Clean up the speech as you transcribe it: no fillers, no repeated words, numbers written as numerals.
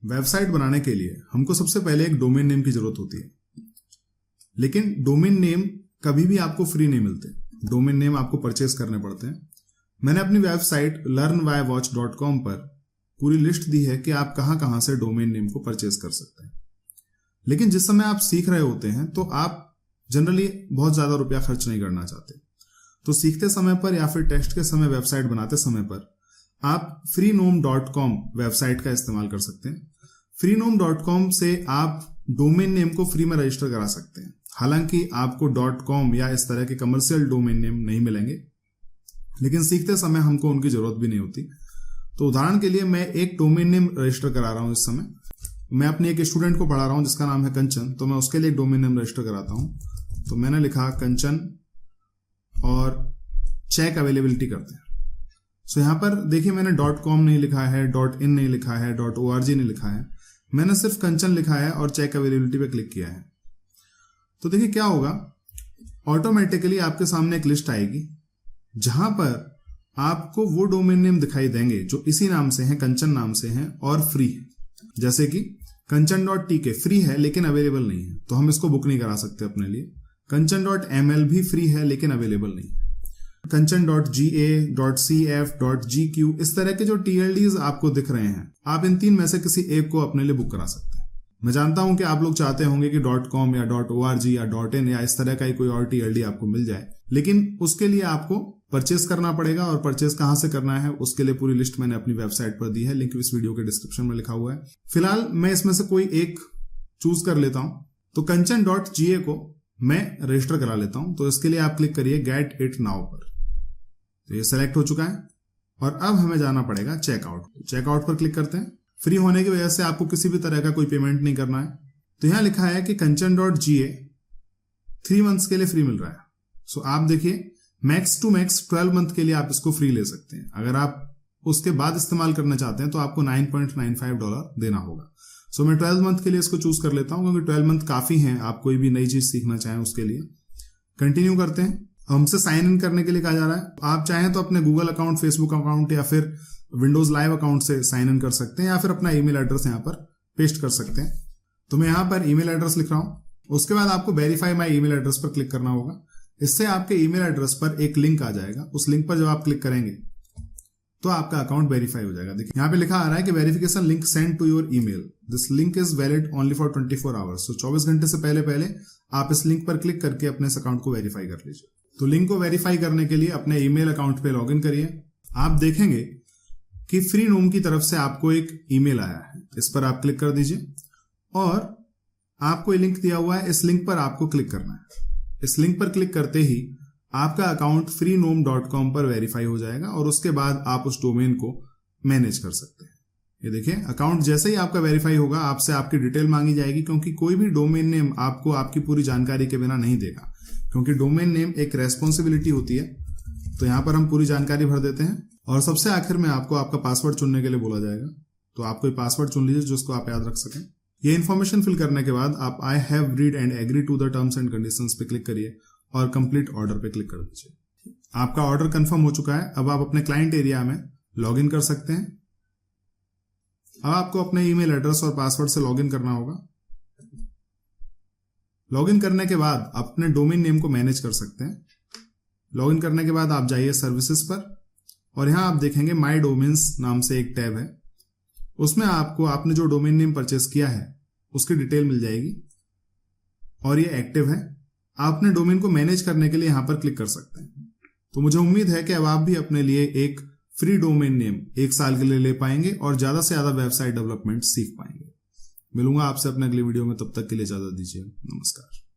Website बनाने के लिए हमको सबसे पहले एक डोमेन नेम की जरूरत होती है, लेकिन डोमेन नेम कभी भी आपको फ्री नहीं मिलते। डोमेन नेम आपको परचेस करने पड़ते हैं। मैंने अपनी वेबसाइट learnwhywatch.com पर पूरी लिस्ट दी है कि आप कहां कहां से डोमेन नेम को परचेस कर सकते हैं। लेकिन जिस समय आप सीख रहे होते हैं तो आप जनरली बहुत ज्यादा रुपया खर्च नहीं करना चाहते, तो सीखते समय पर या फिर टेस्ट के समय वेबसाइट बनाते समय पर आप freenom.com वेबसाइट का इस्तेमाल कर सकते हैं। freenom.com से आप डोमेन नेम को फ्री में रजिस्टर करा सकते हैं। हालांकि आपको .com या इस तरह के कमर्शियल डोमेन नेम नहीं मिलेंगे, लेकिन सीखते समय हमको उनकी जरूरत भी नहीं होती। तो उदाहरण के लिए मैं एक डोमेन नेम रजिस्टर करा रहा हूं। इस समय मैं अपने एक स्टूडेंट को पढ़ा रहा हूं जिसका नाम है कंचन, तो मैं उसके लिए एक डोमेन नेम रजिस्टर कराता हूं। तो मैंने लिखा कंचन और चेक अवेलेबिलिटी करते हैं। सो यहां पर देखिए मैंने .com नहीं लिखा है, .in नहीं लिखा है, .org नहीं लिखा है, मैंने सिर्फ कंचन लिखा है और चेक अवेलेबिलिटी पे क्लिक किया है। तो देखिए क्या होगा, ऑटोमेटिकली आपके सामने एक लिस्ट आएगी जहां पर आपको वो डोमेन नेम दिखाई देंगे जो इसी नाम से हैं, कंचन नाम से हैं और फ्री है। जैसे कि कंचन.tk फ्री है लेकिन अवेलेबल नहीं है, तो हम इसको बुक नहीं करा सकते अपने लिए। कंचन.ml भी फ्री है लेकिन अवेलेबल नहीं है। कंचन.ga, .cf, .gq इस तरह के जो TLDs आपको दिख रहे हैं, आप इन तीन में से किसी एक को अपने लिए बुक करा सकते हैं। मैं जानता हूं कि आप लोग चाहते होंगे कि .com या .org या .in या इस तरह का ही कोई और TLD आपको मिल जाए, लेकिन उसके लिए आपको परचेस करना पड़ेगा। और परचेस कहां से करना है उसके लिए पूरी लिस्ट मैंने अपनी वेबसाइट पर दी है, लिंक इस वीडियो के डिस्क्रिप्शन में लिखा हुआ है। फिलहाल मैं इसमें से कोई एक चूज कर लेता हूं। तो कंचन.ga को मैं रजिस्टर करा लेता हूं। तो इसके लिए आप क्लिक करिए गेट इट नाउ पर। तो ये सेलेक्ट हो चुका है और अब हमें जाना पड़ेगा चेकआउट। चेकआउट पर क्लिक करते हैं। फ्री होने की वजह से आपको किसी भी तरह का कोई पेमेंट नहीं करना है। तो यहां लिखा है कि कंचन.ga 3 मंथ्स के लिए फ्री मिल रहा है। सो आप देखिए मैक्स टू मैक्स 12 मंथ के लिए आप इसको फ्री ले सकते हैं। अगर आप उसके बाद इस्तेमाल करना चाहते हैं तो आपको $9.95 देना होगा। सो मैं 12 मंथ के लिए इसको चूज कर लेता हूं, क्योंकि 12 मंथ काफी हैं आप कोई भी नई चीज सीखना चाहें उसके लिए। कंटिन्यू करते हैं। हमसे साइन इन करने के लिए कहा जा रहा है। आप चाहें तो अपने गूगल अकाउंट, फेसबुक अकाउंट या फिर विंडोज लाइव अकाउंट से साइन इन कर सकते हैं, या फिर अपना ईमेल एड्रेस यहां पर पेस्ट कर सकते हैं। तो मैं यहां पर ईमेल एड्रेस लिख रहा हूं। उसके बाद आपको वेरीफाई माई ईमेल एड्रेस पर क्लिक करना होगा। इससे आपके ईमेल एड्रेस पर एक लिंक आ जाएगा। उस लिंक पर जब आप क्लिक करेंगे तो आपका अकाउंट वेरीफाई हो जाएगा। देखिए यहां पे लिखा आ रहा है कि verification link send to your email, this link is valid only for 24 hours. तो 24 घंटे से पहले आप इस लिंक पर क्लिक करके अपने इस अकाउंट को वेरीफाई कर लीजिए। तो लिंक को वेरीफाई करने के लिए अपने ईमेल अकाउंट पे लॉगिन करिए। आप देखेंगे कि फ्रीनोम की तरफ से आपको एक ईमेल आया है, इस पर आप क्लिक कर दीजिए और आपको लिंक दिया हुआ है, इस लिंक पर आपको क्लिक करना है। इस लिंक पर क्लिक करते ही आपका अकाउंट freenom.com पर वेरीफाई हो जाएगा और उसके बाद आप उस डोमेन को मैनेज कर सकते हैं। ये देखिए अकाउंट जैसे ही आपका वेरीफाई होगा आपसे आपकी डिटेल मांगी जाएगी, क्योंकि कोई भी डोमेन नेम आपको आपकी पूरी जानकारी के बिना नहीं देगा, क्योंकि डोमेन नेम एक रेस्पॉन्सिबिलिटी होती है। तो यहां पर हम पूरी जानकारी भर देते हैं और सबसे आखिर में आपको आपका पासवर्ड चुनने के लिए बोला जाएगा। तो आप कोई पासवर्ड चुन लीजिए जिसको आप याद रख सकें। ये इन्फॉर्मेशन फिल करने के बाद आप I have read and agree to the terms and conditions पे क्लिक करिए और कंप्लीट ऑर्डर पे क्लिक कर दीजिए। आपका ऑर्डर कंफर्म हो चुका है। अब आप अपने क्लाइंट एरिया में लॉग इन कर सकते हैं। अब आपको अपने ईमेल एड्रेस और पासवर्ड से लॉग इन करना होगा। लॉग इन करने के बाद आप अपने डोमेन नेम को मैनेज कर सकते हैं। लॉग इन करने के बाद आप जाइए सर्विसेज पर और यहां आप देखेंगे माई डोमेन्स नाम से एक टैब है। उसमें आपको आपने जो डोमेन नेम परचेस किया है उसकी डिटेल मिल जाएगी और ये एक्टिव है। आप अपने डोमेन को मैनेज करने के लिए यहां पर क्लिक कर सकते हैं। तो मुझे उम्मीद है कि अब आप भी अपने लिए एक फ्री डोमेन नेम 1 साल के लिए ले पाएंगे और ज्यादा से ज्यादा वेबसाइट डेवलपमेंट सीख पाएंगे। मिलूंगा आपसे अपने अगली वीडियो में, तब तक के लिए इजाजत दीजिए। नमस्कार।